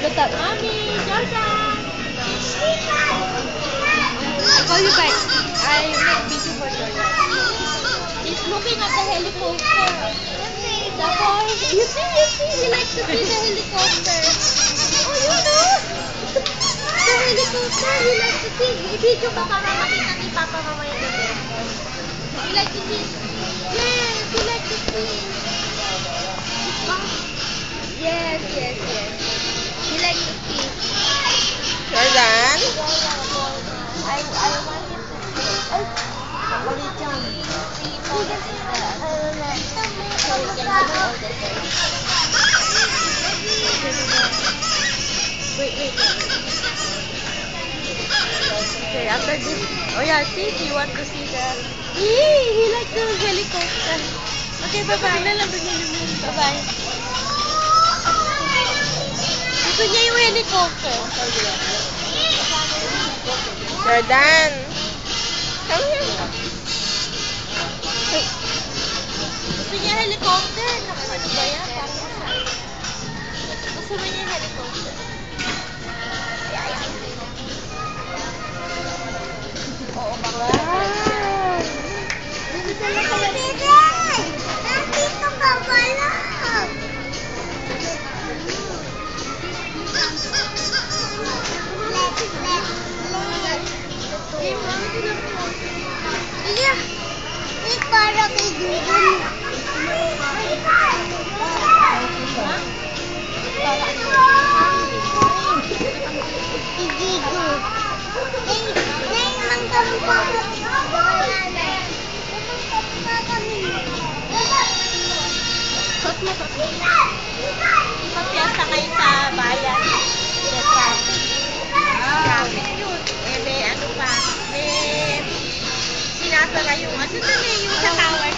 Look up. Mommy, Jordan. I'll call you back. I make video for Jordan. He's looking at the helicopter. Tapos, you see, he likes to see the helicopter. Oh, you know? The helicopter, he likes to see. I-video ka para makita ni Papa mamaya gabi. He likes to see. Yes, he likes to see. Yes. He likes to see. Jordan? I want him to see. Ulit yan. See photos in the so you can see all the things. Wait. Okay, after this. Oh yeah, see, you want to see the. He likes the helicopter. Okay, bye-bye. Bye-bye. Gusto niya yung helicopter. Jordan? Come here. Gusto niya helicopter. Naku, ano ba yan? Gusto mo niya yung helicopter. Oo, bakla. Nandito ka pala. Para kay Google. Ipapiyasta kayo sa bayan. Sa traffic. Traffic yun. May ano pa. May sinasara yung ano doon yung sa tower.